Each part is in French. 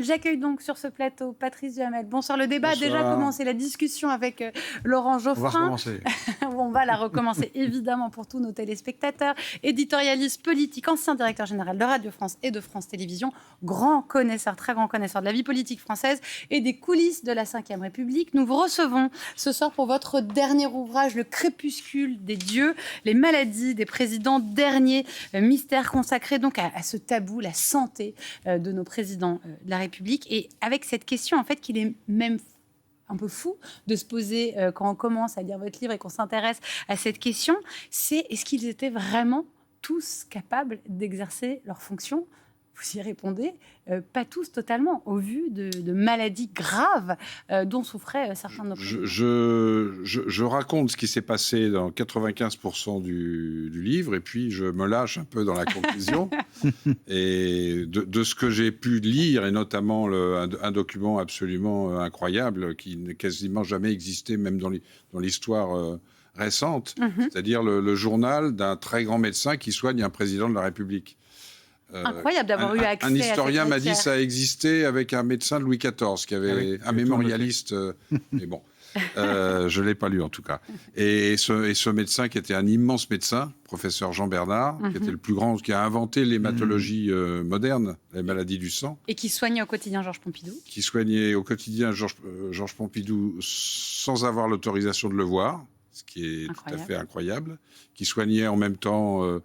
J'accueille donc sur ce plateau Patrice Duhamel. Bonsoir. Le débat a déjà Bonsoir. commencé, la discussion avec Laurent On va Geoffrin. recommencer. On va la recommencer évidemment pour tous nos téléspectateurs. Éditorialiste politique, ancien directeur général de Radio France et de France Télévisions, grand connaisseur, très grand connaisseur de la vie politique française et des coulisses de la Ve République. Nous vous recevons ce soir pour votre dernier ouvrage, Le crépuscule des dieux, les maladies des présidents, dernier mystère consacré donc à ce tabou, la santé de nos présidents de la République. Et avec cette question, en fait, qu'il est même un peu fou de se poser quand on commence à lire votre livre et qu'on s'intéresse à cette question, c'est est-ce qu'ils étaient vraiment tous capables d'exercer leurs fonctions ? Vous y répondez, pas tous totalement, au vu de maladies graves dont souffraient certains de nos présidents. Je raconte ce qui s'est passé dans 95% du livre, et puis je me lâche un peu dans la conclusion. Et de ce que j'ai pu lire, et notamment un document absolument incroyable, qui n'a quasiment jamais existé, même dans l'histoire récente, c'est-à-dire le journal d'un très grand médecin qui soigne un président de la République. Incroyable d'avoir eu accès à un historien cette m'a dit matière. que ça existait avec un médecin de Louis XIV, qui avait un mémorialiste, mais bon, je ne l'ai pas lu en tout cas. Et ce médecin qui était un immense médecin, professeur Jean Bernard, qui était le plus grand, qui a inventé l'hématologie moderne, les maladies du sang. Et qui soignait au quotidien Georges Pompidou. Qui soignait au quotidien Georges Pompidou sans avoir l'autorisation de le voir, ce qui est tout à fait incroyable. Qui soignait en même temps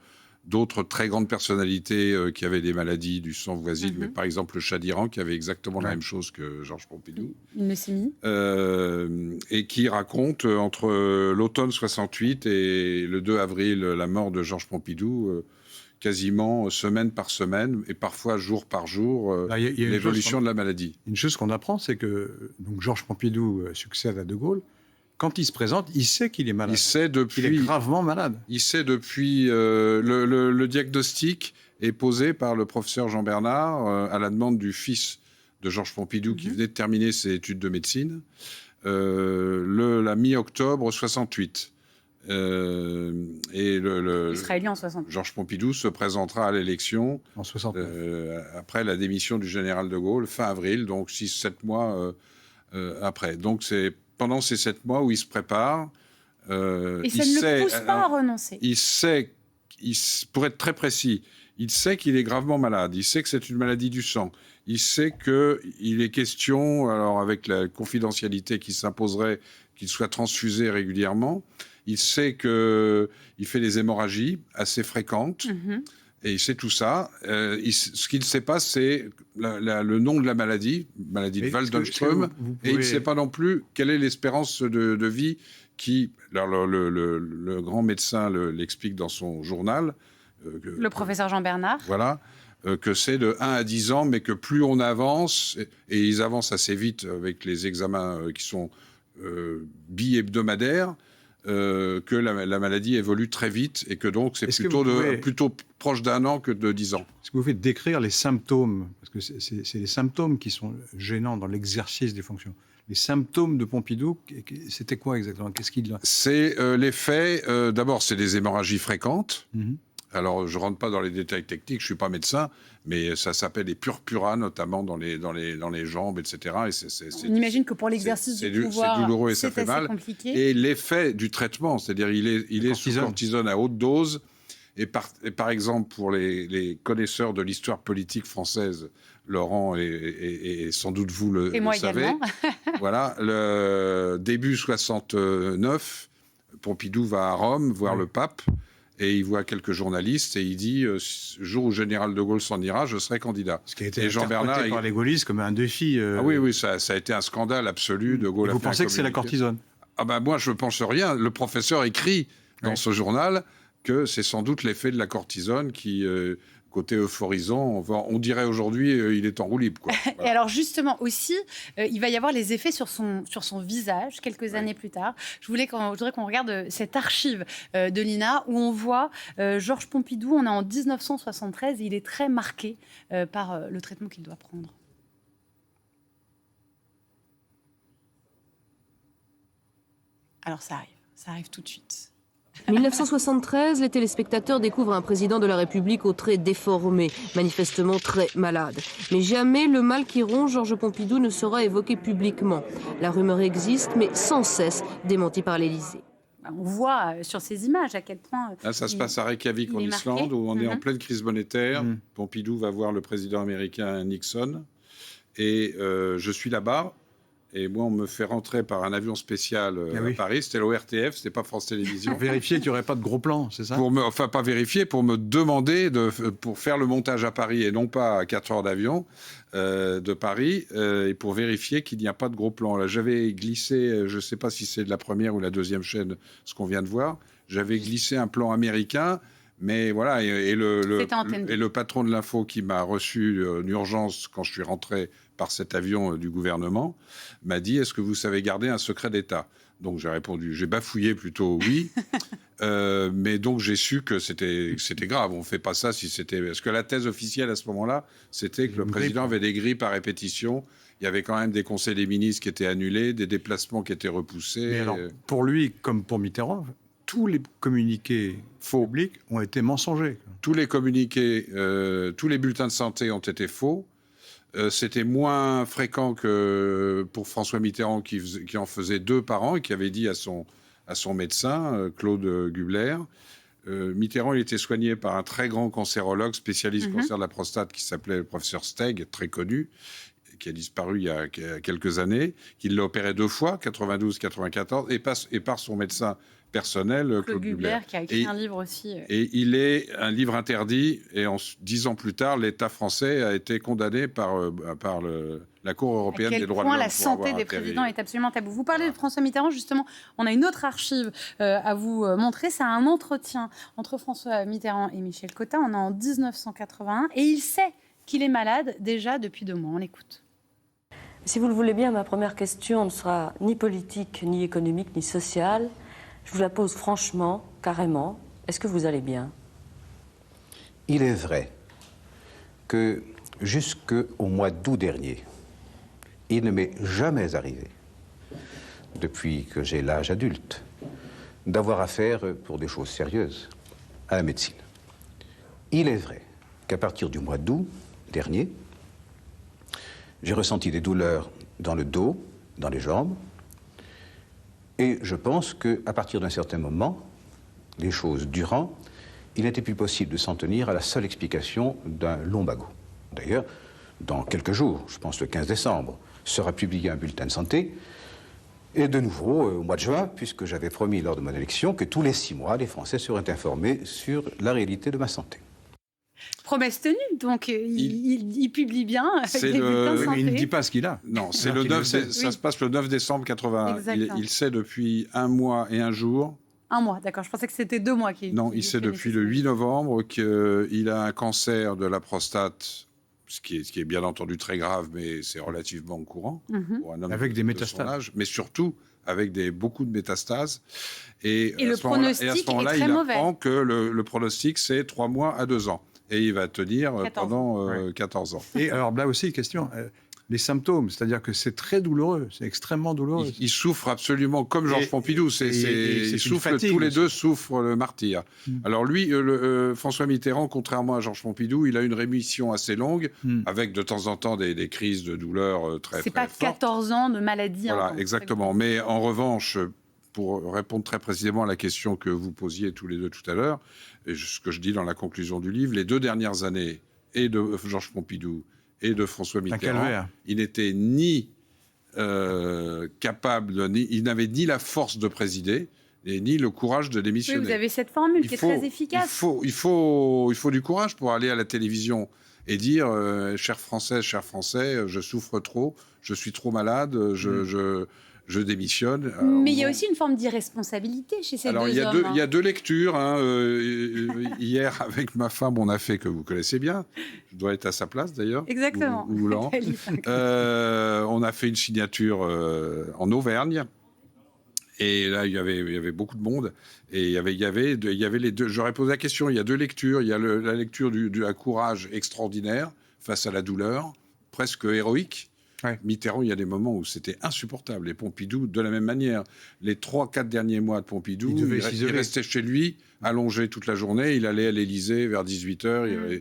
d'autres très grandes personnalités qui avaient des maladies du sang voisines, mais par exemple le Shah d'Iran, qui avait exactement la même chose que Georges Pompidou. Une leucémie. Et qui raconte entre l'automne 68 et le 2 avril, la mort de Georges Pompidou, quasiment semaine par semaine, et parfois jour par jour, l'évolution de la maladie. Une chose qu'on apprend, c'est que donc, Georges Pompidou succède à De Gaulle. Quand il se présente, il sait qu'il est malade. Il est gravement malade. Il sait depuis... le diagnostic est posé par le professeur Jean Bernard à la demande du fils de Georges Pompidou qui venait de terminer ses études de médecine la mi-octobre 68. Israélien en 68. Georges Pompidou se présentera à l'élection en 69. Après la démission du général de Gaulle, fin avril, donc 6-7 mois après. Donc c'est pendant ces 7 mois où il se prépare. Et ça ne le pousse pas à renoncer. Il sait, pour être très précis, il sait qu'il est gravement malade. Il sait que c'est une maladie du sang. Il sait qu'il est question, alors avec la confidentialité qui s'imposerait, qu'il soit transfusé régulièrement. Il sait qu'il fait des hémorragies assez fréquentes. Et il sait tout ça. Ce qu'il ne sait pas, c'est le nom de la maladie de Waldenström. Et il ne sait pas non plus quelle est l'espérance de vie qui... Alors, le grand médecin l'explique dans son journal. Le professeur Jean Bernard. Voilà. Que c'est de 1 à 10 ans, mais que plus on avance, et ils avancent assez vite avec les examens qui sont bi-hebdomadaires, que la maladie évolue très vite et que donc c'est plutôt proche d'1 an que de 10 ans. Est-ce que vous pouvez décrire les symptômes ? Parce que c'est les symptômes qui sont gênants dans l'exercice des fonctions. Les symptômes de Pompidou, c'était quoi exactement ? Qu'est-ce qu'il... C'est l'effet... D'abord, c'est des hémorragies fréquentes. Alors, je ne rentre pas dans les détails techniques, je ne suis pas médecin, mais ça s'appelle des purpuras, notamment dans les jambes, etc. Et on imagine que pour l'exercice du pouvoir, c'est douloureux et ça fait mal. Compliqué. Et l'effet du traitement, c'est-à-dire il est sous cortisone à haute dose. Et par exemple, pour les connaisseurs de l'histoire politique française, Laurent et sans doute vous le savez. Voilà, le début 69, Pompidou va à Rome voir le pape. Et il voit quelques journalistes et il dit le jour où le général de Gaulle s'en ira, je serai candidat. Ce qui a été interprété par les gaullistes comme un défi. Ah oui, ça a été un scandale absolu. De Gaulle. Et vous pensez que c'est la cortisone ? Ah ben moi, je ne pense rien. Le professeur écrit dans ce journal que c'est sans doute l'effet de la cortisone qui, côté euphorisant, on dirait aujourd'hui, il est en roue libre. Quoi. Voilà. Et alors justement aussi, il va y avoir les effets sur son visage quelques années plus tard. Je voudrais qu'on regarde cette archive de l'INA où on voit Georges Pompidou, on est en 1973 et il est très marqué par le traitement qu'il doit prendre. Alors ça arrive tout de suite. 1973, les téléspectateurs découvrent un président de la République aux traits déformés, manifestement très malade. Mais jamais le mal qui ronge Georges Pompidou ne sera évoqué publiquement. La rumeur existe, mais sans cesse démentie par l'Élysée. On voit sur ces images à quel point... Là, ça se passe à Reykjavik, en Islande, où on est en pleine crise monétaire. Pompidou va voir le président américain Nixon. Et je suis là-bas. Et moi, on me fait rentrer par un avion spécial à Paris. C'était l'ORTF, c'était pas France Télévisions. Pour vérifier qu'il n'y aurait pas de gros plans, c'est ça ? Enfin, pas vérifier, pour me demander, pour faire le montage à Paris et non pas à 4 heures d'avion de Paris, et pour vérifier qu'il n'y a pas de gros plans. Là, j'avais glissé, je ne sais pas si c'est de la première ou la deuxième chaîne, ce qu'on vient de voir, j'avais glissé un plan américain. Mais voilà, et le patron de l'info qui m'a reçu en urgence quand je suis rentré par cet avion du gouvernement m'a dit « Est-ce que vous savez garder un secret d'État ?» Donc j'ai répondu, j'ai bafouillé plutôt oui, mais donc j'ai su que c'était grave. On ne fait pas ça si c'était... Parce que la thèse officielle à ce moment-là, c'était que le président avait des grippes à répétition. Il y avait quand même des conseils des ministres qui étaient annulés, des déplacements qui étaient repoussés. Mais alors, pour lui, comme pour Mitterrand, tous les communiqués faux publics ont été mensongers. Tous les communiqués, tous les bulletins de santé ont été faux. C'était moins fréquent que pour François Mitterrand qui en faisait 2 par an et qui avait dit à son médecin, Claude Gubler. Mitterrand, il était soigné par un très grand cancérologue, spécialiste cancer de la prostate, qui s'appelait le professeur Steig, très connu, qui a disparu il y a quelques années, qui l'a opéré 2 fois, 92-94, et par son médecin personnel, Claude Gubler, qui a écrit un livre aussi. Et il est un livre interdit, et 10 ans plus tard, l'État français a été condamné par la Cour européenne des droits de l'homme. La santé des présidents est absolument tabou. Vous parlez de François Mitterrand, justement, on a une autre archive à vous montrer, c'est un entretien entre François Mitterrand et Michel Cotta, on est en 1981, et il sait qu'il est malade déjà depuis 2 mois. On l'écoute. Si vous le voulez bien, ma première question ne sera ni politique, ni économique, ni sociale. Je vous la pose franchement, carrément. Est-ce que vous allez bien ? Il est vrai que jusqu'au mois d'août dernier, il ne m'est jamais arrivé, depuis que j'ai l'âge adulte, d'avoir affaire, pour des choses sérieuses, à la médecine. Il est vrai qu'à partir du mois d'août dernier, j'ai ressenti des douleurs dans le dos, dans les jambes, et je pense qu'à partir d'un certain moment, les choses durant, il n'était plus possible de s'en tenir à la seule explication d'un lumbago. D'ailleurs, dans quelques jours, je pense le 15 décembre, sera publié un bulletin de santé, et de nouveau au mois de juin, puisque j'avais promis lors de mon élection que tous les 6 mois, les Français seraient informés sur la réalité de ma santé. Promesse tenue, donc il publie bien avec les bulletins de santé. Il ne dit pas ce qu'il a. Non, c'est le 9, ça se passe le 9 décembre 81. Il sait depuis 1 mois et 1 jour. 1 mois, d'accord. Je pensais que c'était 2 mois qu'il... Non, il sait depuis le 8 novembre qu'il a un cancer de la prostate, ce qui est bien entendu très grave, mais c'est relativement courant pour un homme avec des métastases. De son âge, mais surtout avec beaucoup de métastases. Et le pronostic est très mauvais. Il apprend que le pronostic, c'est 3 mois à 2 ans. Et il va tenir pendant 14 ans. Et alors là aussi, question, les symptômes, c'est-à-dire que c'est très douloureux, c'est extrêmement douloureux. Il souffre absolument comme Georges Pompidou. Ils souffrent, tous les deux souffrent le martyre. Alors lui, François Mitterrand, contrairement à Georges Pompidou, il a une rémission assez longue, avec de temps en temps des crises de douleur très fortes. C'est pas 14 ans de maladie. Voilà, exactement. Mais en revanche, pour répondre très précisément à la question que vous posiez tous les deux tout à l'heure, et ce que je dis dans la conclusion du livre, les 2 dernières années, et de Georges Pompidou et de François Mitterrand, il n'était ni capable, il n'avait ni la force de présider, et ni le courage de démissionner. Oui, vous avez cette formule qui est très efficace. Il faut du courage pour aller à la télévision et dire chers Français, je souffre trop, je suis trop malade, je démissionne. Mais il y a aussi une forme d'irresponsabilité chez ces deux hommes. Il y a 2 lectures. Hier, avec ma femme, on a fait, que vous connaissez bien, je dois être à sa place d'ailleurs. Exactement. On a fait une signature en Auvergne. Et là, il y avait beaucoup de monde. Et il y avait les 2. J'aurais posé la question. Il y a 2 lectures. Il y a la lecture du courage extraordinaire face à la douleur, presque héroïque. Ouais. Mitterrand, il y a des moments où c'était insupportable. Et Pompidou, de la même manière. Les 3-4 derniers mois de Pompidou, il restait chez lui, allongé toute la journée. Il allait à l'Élysée vers 18h.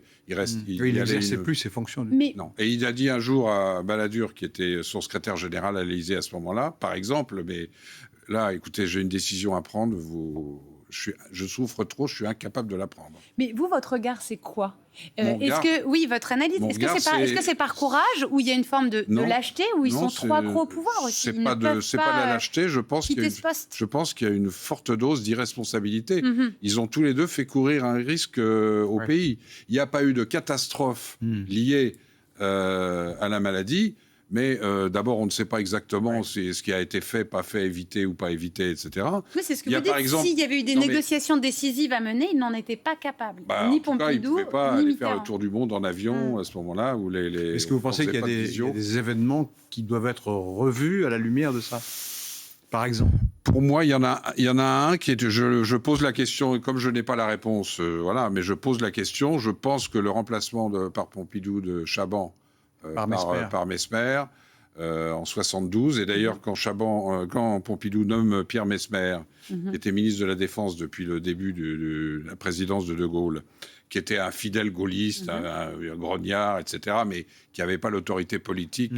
Il n'exerçait plus ses fonctions. Non. Et il a dit un jour à Balladur, qui était son secrétaire général à l'Élysée à ce moment-là, par exemple, mais là, écoutez, j'ai une décision à prendre. Je souffre trop, je suis incapable de la prendre. Mais vous, votre regard, c'est quoi votre analyse, Mon est-ce que c'est par courage ou il y a une forme de lâcheté ou ils sont trop accros au pouvoir aussi? C'est pas de la lâcheté, je pense qu'il y a une forte dose d'irresponsabilité. Ils ont tous les deux fait courir un risque au pays. Il n'y a pas eu de catastrophe liée à la maladie. Mais d'abord, on ne sait pas exactement ce qui a été fait, pas fait, évité ou pas évité, etc. Oui, c'est ce que vous dites. S'il y avait eu des négociations décisives à mener, ils n'en étaient pas capables. Ni Pompidou, ils ne pouvaient pas aller faire le tour du monde en avion à ce moment-là. Est-ce que vous pensez qu'il y a des événements qui doivent être revus à la lumière de ça, par exemple? Pour moi, il y en a un qui est... Je pose la question, et comme je n'ai pas la réponse, mais je pose la question. Je pense que le remplacement par Pompidou de Chaban par Messmer en 72. Et d'ailleurs, quand Pompidou nomme Pierre Messmer, qui était ministre de la Défense depuis le début de la présidence de Gaulle, qui était un fidèle gaulliste, un grognard, etc., mais qui n'avait pas l'autorité politique.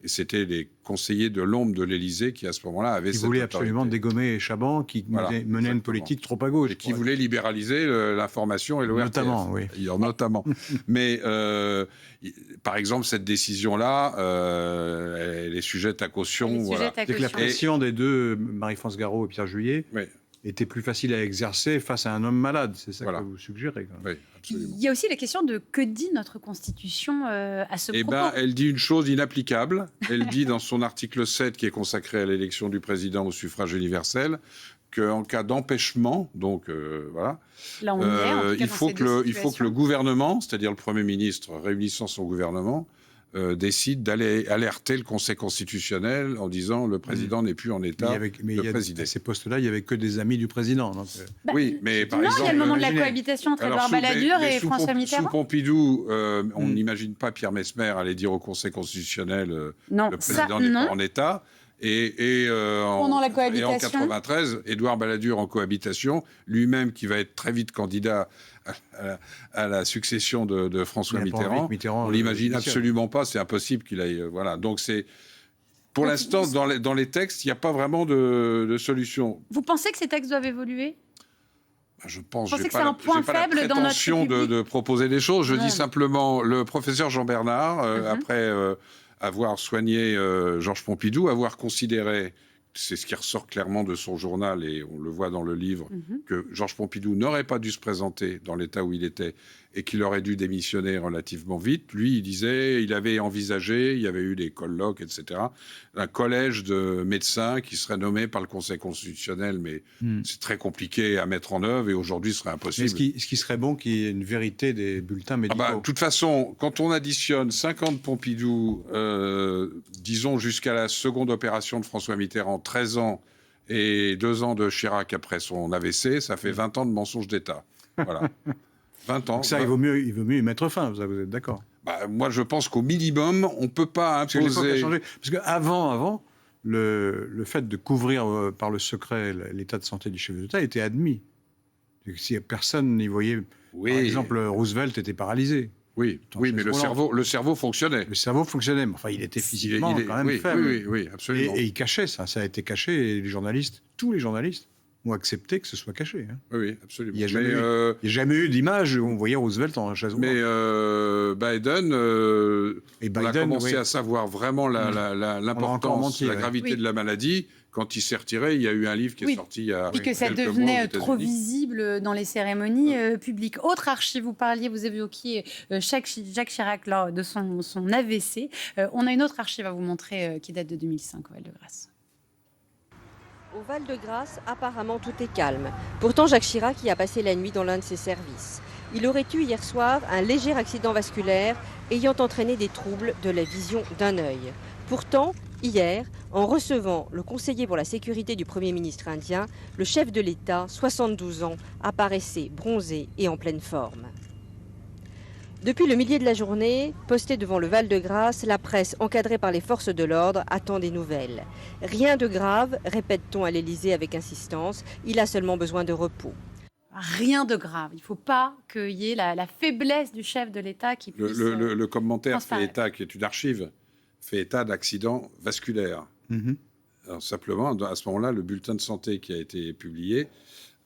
Et c'était les conseillers de l'ombre de l'Élysée qui, à ce moment-là, avaient cette autorité. Ils voulaient absolument dégommer Chaban, qui menait une politique trop à gauche. Et qui voulait libéraliser l'information et l'ORTF. Notamment, oui. Notamment. Mais, par exemple, cette décision-là, elle est sujette à caution. C'est que la pression des deux, Marie-France Garot et Pierre Juillet, était plus facile à exercer face à un homme malade. C'est ça que vous suggérez. Oui, absolument. Il y a aussi la question de que dit notre Constitution à ce propos. Elle dit une chose inapplicable. Elle dit dans son article 7, qui est consacré à l'élection du président au suffrage universel, qu'en cas d'empêchement, là, il faut que le gouvernement, c'est-à-dire le Premier ministre réunissant son gouvernement, décide d'aller alerter le Conseil constitutionnel en disant le président n'est plus en état de présider. À ces postes-là, il n'y avait que des amis du président. Donc, oui, mais par exemple... il y a le moment de la cohabitation entre Édouard Balladur et François Mitterrand. Sous Pompidou, on n'imagine pas Pierre Messmer aller dire au Conseil constitutionnel le président n'est pas en état. Et pendant la cohabitation. Et en 93, Édouard Balladur en cohabitation, lui-même qui va être très vite candidat à la succession de François Mitterrand, on l'imagine absolument pas, c'est impossible qu'il aille... Donc c'est... Pour l'instant, dans les textes, il n'y a pas vraiment de solution. Vous pensez que ces textes doivent évoluer ? Je pense que c'est un point faible dans notre République de proposer des choses. Je dis simplement, le professeur Jean Bernard, après... avoir soigné Georges Pompidou, avoir considéré, c'est ce qui ressort clairement de son journal et on le voit dans le livre, que Georges Pompidou n'aurait pas dû se présenter dans l'état où il était et qu'il aurait dû démissionner relativement vite. Lui, il disait, il avait envisagé, il y avait eu des colloques, etc., un collège de médecins qui serait nommé par le Conseil constitutionnel, mais c'est très compliqué à mettre en œuvre et aujourd'hui, ce serait impossible. Ce qui serait bon qu'il y ait une vérité des bulletins médicaux. De toute façon, quand on additionne 5 ans de Pompidou, disons jusqu'à la seconde opération de François Mitterrand, 13 ans, et 2 ans de Chirac après son AVC, ça fait 20 ans de mensonge d'État. Voilà. 20 ans. Donc ça, il vaut mieux y mettre fin, vous êtes d'accord? Moi, je pense qu'au minimum, on ne peut pas imposer... Parce qu'avant, le fait de couvrir par le secret l'état de santé du chef de l'État était admis. Si personne n'y voyait... Par exemple, Roosevelt était paralysé. Oui, mais le cerveau fonctionnait. Le cerveau fonctionnait, mais enfin, il était physiquement quand même faible. Oui, absolument. Et il cachait ça a été caché, et tous les journalistes ont accepté que ce soit caché. Oui, absolument. Il n'y a jamais eu d'image où on voyait Roosevelt en chaise roulante. Mais Biden, on a commencé à savoir vraiment l'importance, la gravité de la maladie. Quand il s'est retiré, il y a eu un livre qui est sorti il y a quelques mois. Et que ça devenait trop visible dans les cérémonies publiques. Autre archive, vous évoquiez Jacques Chirac lors de son AVC. On a une autre archive à vous montrer qui date de 2005 au Val-de-Grâce. Au Val-de-Grâce, apparemment tout est calme. Pourtant, Jacques Chirac y a passé la nuit dans l'un de ses services. Il aurait eu hier soir un léger accident vasculaire ayant entraîné des troubles de la vision d'un œil. Pourtant, hier, en recevant le conseiller pour la sécurité du Premier ministre indien, le chef de l'État, 72 ans, apparaissait bronzé et en pleine forme. Depuis le milieu de la journée, postée devant le Val-de-Grâce, la presse, encadrée par les forces de l'ordre, attend des nouvelles. Rien de grave, répète-t-on à l'Élysée avec insistance, il a seulement besoin de repos. Rien de grave. Il ne faut pas qu'il y ait la faiblesse du chef de l'État qui puisse... Le commentaire fait transparaître. état, qui est une archive, fait état d'accidents vasculaires. Alors, simplement, à ce moment-là, le bulletin de santé qui a été publié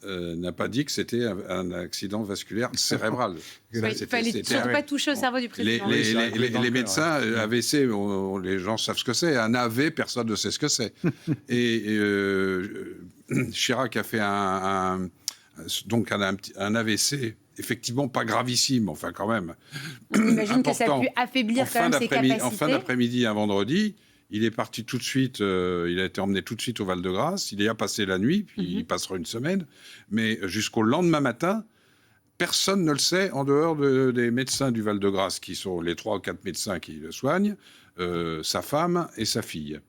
n'a pas dit que c'était un accident vasculaire cérébral. Il ne fallait surtout pas toucher au cerveau du président. Les médecins, AVC, les gens savent ce que c'est. Un AV, personne ne sait ce que c'est. Et Chirac a fait un AVC, effectivement pas gravissime, enfin quand même. On imagine que ça a pu affaiblir quand même ses capacités. En fin d'après-midi, un vendredi, il est parti tout de suite, il a été emmené tout de suite au Val-de-Grâce, il y a passé la nuit, puis il passera une semaine, mais jusqu'au lendemain matin, personne ne le sait en dehors des médecins du Val-de-Grâce, qui sont les 3 ou 4 médecins qui le soignent, sa femme et sa fille.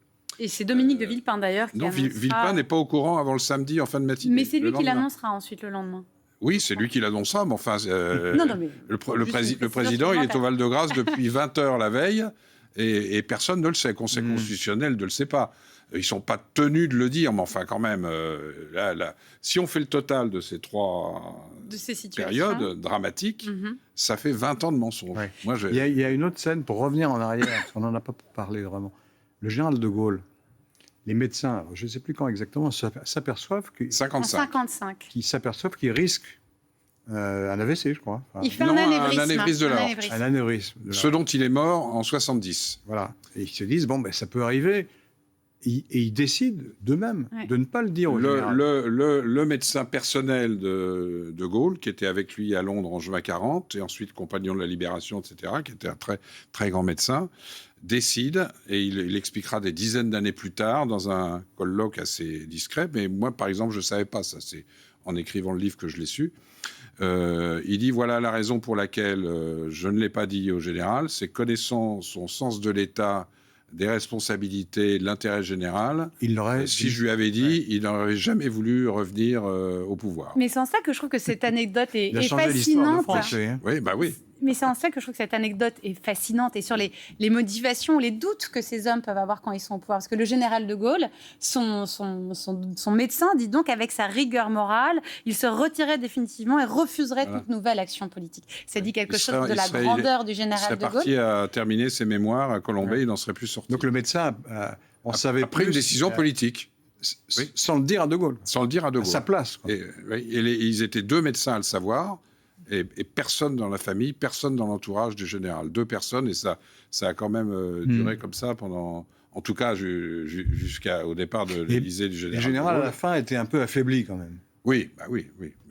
Et c'est Dominique de Villepin d'ailleurs qui Non, annoncera... Villepin n'est pas au courant avant le samedi en fin de matinée. Mais c'est lui qui l'annoncera ensuite le lendemain. Oui, c'est lui qui l'annoncera, mais enfin, Non, mais le président, il est au Val-de-Grâce depuis 20h la veille, et personne ne le sait. Conseil constitutionnel ne le sait pas. Ils ne sont pas tenus de le dire, mais enfin, quand même, si on fait le total de ces périodes dramatiques, ça fait 20 ans de mensonges. Ouais. Moi, il y a une autre scène, pour revenir en arrière, parce qu'on n'en a pas parlé vraiment. Le général de Gaulle, les médecins, alors je ne sais plus quand exactement, s'aperçoivent qu'ils 55. Qu'ils risquent un AVC, je crois. Il fait un anévrisme de l'aorte. Un anévrisme. Ce dont il est mort en 70. Voilà. Et ils se disent, bon, ben, ça peut arriver. Et ils décident d'eux-mêmes de ne pas le dire au général. Le médecin personnel de Gaulle, qui était avec lui à Londres en juin 40, et ensuite compagnon de la Libération, etc., qui était un très, très grand médecin, décide, et il expliquera des dizaines d'années plus tard, dans un colloque assez discret, mais moi, par exemple, je ne savais pas ça, c'est en écrivant le livre que je l'ai su. Il dit, voilà la raison pour laquelle je ne l'ai pas dit au général, c'est connaissant son sens de l'État, des responsabilités, de l'intérêt général. Si je lui avais dit, il n'aurait jamais voulu revenir au pouvoir. Mais c'est en ça que je trouve que cette anecdote est fascinante. Oui, bah oui. Mais c'est en ça que je trouve que cette anecdote est fascinante et sur les motivations, les doutes que ces hommes peuvent avoir quand ils sont au pouvoir. Parce que le général de Gaulle, son médecin, dit donc avec sa rigueur morale, il se retirait définitivement et refuserait toute nouvelle action politique. Ça dit quelque chose de la grandeur du général de Gaulle. Il serait parti à terminer ses mémoires à Colombey, il n'en serait plus sorti. Donc le médecin, on savait pris une décision politique. Sans le dire à De Gaulle. Sans le dire à De Gaulle. À sa place. Quoi. Et ils étaient 2 médecins à le savoir. Et personne dans la famille, personne dans l'entourage du général. 2 personnes, et ça a quand même duré comme ça pendant, en tout cas jusqu'au départ de l'Élysée du général. Le général, à la fin, était un peu affaibli quand même. Oui,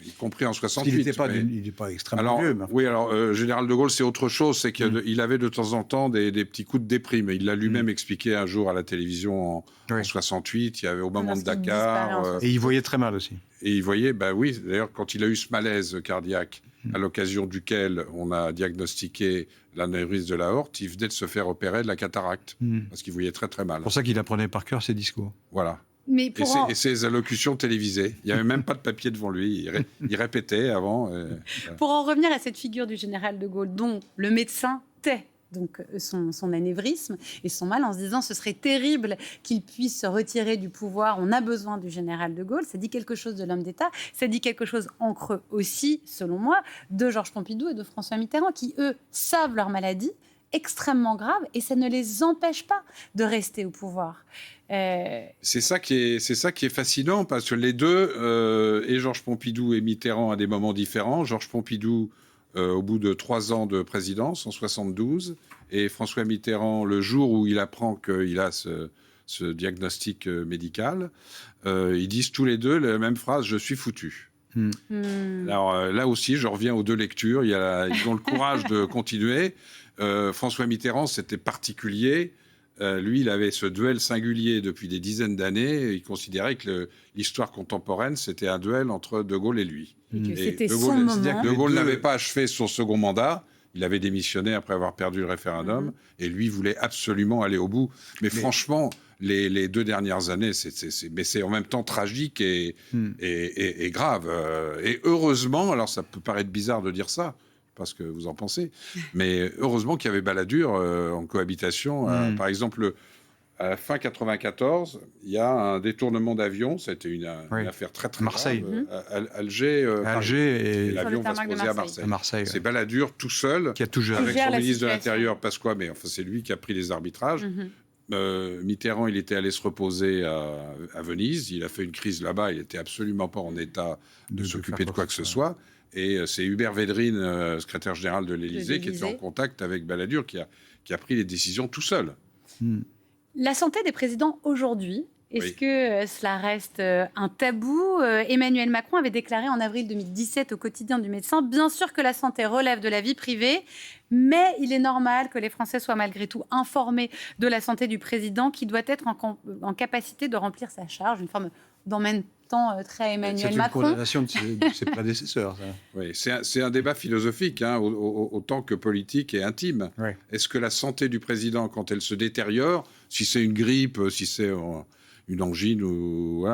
y compris en 68. Il n'était pas extrêmement vieux. Oui, alors, général de Gaulle, c'est autre chose, c'est qu'il avait de temps en temps des petits coups de déprime. Il l'a lui-même expliqué un jour à la télévision en 68, il y avait au moment de Dakar. Et il voyait très mal aussi. Et il voyait, d'ailleurs, quand il a eu ce malaise cardiaque, à l'occasion duquel on a diagnostiqué l'anévrisme de l'aorte, il venait de se faire opérer de la cataracte, parce qu'il voyait très très mal. C'est pour ça qu'il apprenait par cœur ses discours. Voilà. Mais et ses allocutions télévisées. Il n'y avait même pas de papier devant lui. Il répétait avant. Pour en revenir à cette figure du général de Gaulle, dont le médecin tait donc son anévrisme et son mal en se disant ce serait terrible qu'il puisse se retirer du pouvoir, on a besoin du général de Gaulle, ça dit quelque chose de l'homme d'État, ça dit quelque chose en creux aussi, selon moi, de Georges Pompidou et de François Mitterrand qui, eux, savent leur maladie extrêmement grave et ça ne les empêche pas de rester au pouvoir. C'est ça qui est fascinant parce que les deux, et Georges Pompidou et Mitterrand à des moments différents, Georges Pompidou au bout de 3 ans de présidence, en 72, et François Mitterrand, le jour où il apprend qu'il a ce diagnostic médical, ils disent tous les deux la même phrase, « je suis foutu ». Alors là aussi, je reviens aux 2 lectures, ils ont le courage de continuer. François Mitterrand, c'était particulier. Lui, il avait ce duel singulier depuis des dizaines d'années. Il considérait que l'histoire contemporaine, c'était un duel entre De Gaulle et lui. C'était son moment. De Gaulle n'avait pas achevé son second mandat. Il avait démissionné après avoir perdu le référendum. Et lui voulait absolument aller au bout. Mais franchement, les 2 dernières années, c'est en même temps tragique et grave. Et heureusement, alors ça peut paraître bizarre de dire ça, pas ce que vous en pensez. Mais heureusement qu'il y avait Balladur en cohabitation. Par exemple, à la fin 94, il y a un détournement d'avion. C'était une affaire très, très Marseille. grave. Alger. Et l'avion va se poser à Marseille. C'est Balladur tout seul, qui a tout géré. Avec son ministre de l'Intérieur, Pasqua, mais enfin, c'est lui qui a pris les arbitrages. Mitterrand, il était allé se reposer à Venise. Il a fait une crise là-bas. Il n'était absolument pas en état de s'occuper de quoi que ce soit. Et c'est Hubert Védrine, secrétaire général de l'Élysée, qui était en contact avec Balladur, qui a pris les décisions tout seul. La santé des présidents aujourd'hui, est-ce que cela reste un tabou? Emmanuel Macron avait déclaré en avril 2017 au quotidien du médecin, bien sûr que la santé relève de la vie privée, mais il est normal que les Français soient malgré tout informés de la santé du président qui doit être en capacité de remplir sa charge, une forme d'en même temps très Emmanuel Macron. C'est une condamnation de ses prédécesseurs. Ça. Oui, c'est un débat philosophique, autant que politique et intime. Ouais. Est-ce que la santé du président, quand elle se détériore, si c'est une grippe, si c'est une angine ou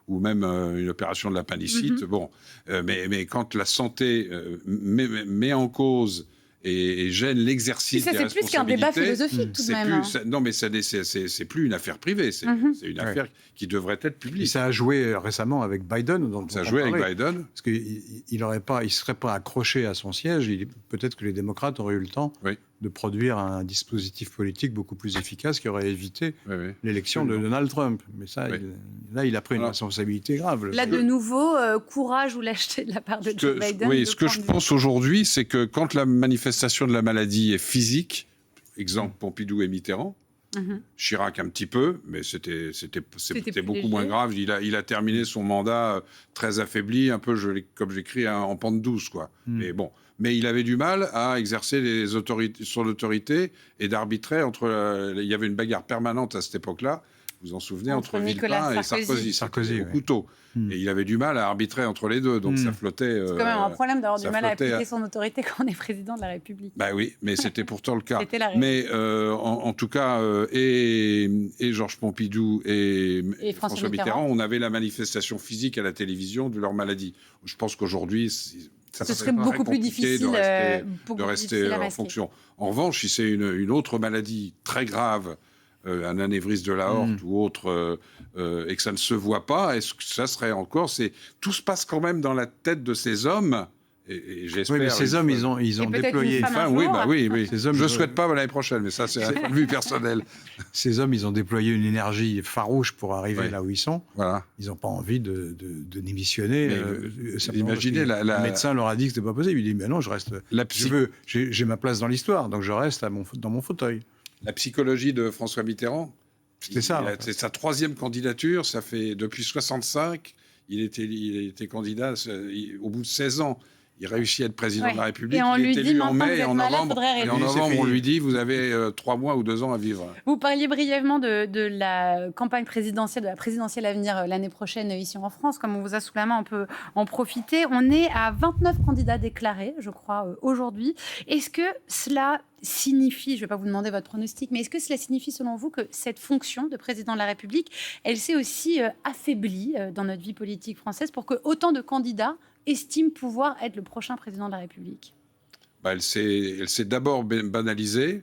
même une opération de l'appendicite, mais quand la santé met en cause et gêne l'exercice des responsabilités... C'est plus qu'un débat philosophique, tout de même. Non, mais c'est plus une affaire privée, c'est une affaire qui devrait être publique. Et ça a joué récemment avec Biden. Ça a joué avec Biden. Parce qu'il ne serait pas accroché à son siège. Peut-être que les démocrates auraient eu le temps de produire un dispositif politique beaucoup plus efficace qui aurait évité l'élection de Donald Trump. Mais ça, là, il a pris une responsabilité grave. Là, de nouveau, courage ou lâcheté de la part de Joe Biden. Oui, ce que je pense aujourd'hui, c'est que quand la manifestation de la maladie est physique, exemple Pompidou et Mitterrand, Chirac un petit peu, mais c'était beaucoup moins grave. Il a terminé son mandat très affaibli, un peu comme j'écris en pente douce, quoi. Mais bon, mais il avait du mal à exercer son autorité et d'arbitrer entre. Il y avait une bagarre permanente à cette époque-là. Vous vous en souvenez, entre Villepin et Sarkozy au couteau. Et il avait du mal à arbitrer entre les deux, donc ça flottait. C'est quand même un problème d'avoir du mal à appliquer son autorité quand on est président de la République. Bah oui, mais c'était pourtant le cas. C'était la mais en tout cas, et Georges Pompidou et François Mitterrand, on avait la manifestation physique à la télévision de leur maladie. Je pense qu'aujourd'hui, ce serait beaucoup plus difficile de rester en fonction. En revanche, si c'est une autre maladie très grave, un anévrisme de l'aorte ou autre, et que ça ne se voit pas, est-ce que ça serait encore... Tout se passe quand même dans la tête de ces hommes, et j'espère... Oui, mais ces hommes, ils ont déployé... Oui. Ces hommes, je ne souhaite pas l'année prochaine, mais ça, c'est un point de vue personnel. Ces hommes, ils ont déployé une énergie farouche pour arriver là où ils sont. Voilà. Ils n'ont pas envie de démissionner. Imaginez... Le médecin leur a dit que ce n'était pas possible. Il dit, mais non, je reste... J'ai ma place dans l'histoire, donc je reste dans mon fauteuil. La psychologie de François Mitterrand, c'est sa 3e candidature. Ça fait depuis 65, il était candidat. Au bout de 16 ans, il réussit à être président de la République. Et on il lui est dit élu en mai et en novembre, on lui dit vous avez 3 mois ou 2 ans à vivre. Vous parliez brièvement de la campagne présidentielle, de la présidentielle à venir l'année prochaine ici en France. Comme on vous a sous la main, on peut en profiter. On est à 29 candidats déclarés, je crois, aujourd'hui. Est-ce que cela signifie, je ne vais pas vous demander votre pronostic, mais est-ce que cela signifie selon vous que cette fonction de président de la République, elle s'est aussi affaiblie dans notre vie politique française pour que autant de candidats estiment pouvoir être le prochain président de la République? Elle s'est d'abord banalisée.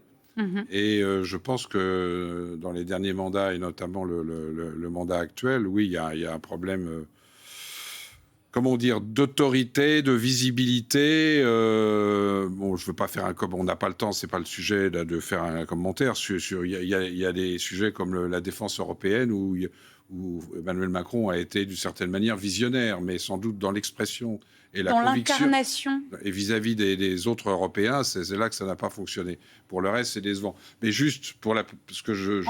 Et je pense que dans les derniers mandats, et notamment le mandat actuel, oui, il y a un problème... comment dire, d'autorité, de visibilité. Je ne veux pas faire on n'a pas le temps, c'est pas le sujet de faire un commentaire sur. Il y a des sujets comme la défense européenne où Emmanuel Macron a été d'une certaine manière visionnaire, mais sans doute dans l'expression et la conviction. Dans l'incarnation. Et vis-à-vis des autres Européens, c'est là que ça n'a pas fonctionné. Pour le reste, c'est décevant. Mais juste ce que je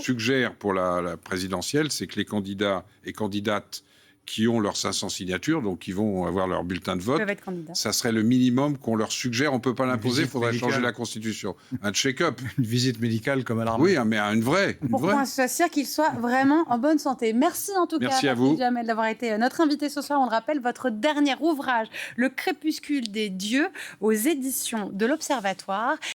suggère pour la présidentielle, c'est que les candidats et candidates qui ont leurs 500 signatures, donc qui vont avoir leur bulletin de vote, ça serait le minimum qu'on leur suggère. On ne peut pas l'imposer, il faudrait changer la Constitution. Un check-up. Une visite médicale comme à l'armée. Oui, mais une vraie. Pour qu'on s'assure qu'il soit vraiment en bonne santé. Merci en tout cas, Patrick Jamel, d'avoir été notre invité ce soir. On le rappelle, votre dernier ouvrage, Le crépuscule des dieux, aux éditions de l'Observatoire,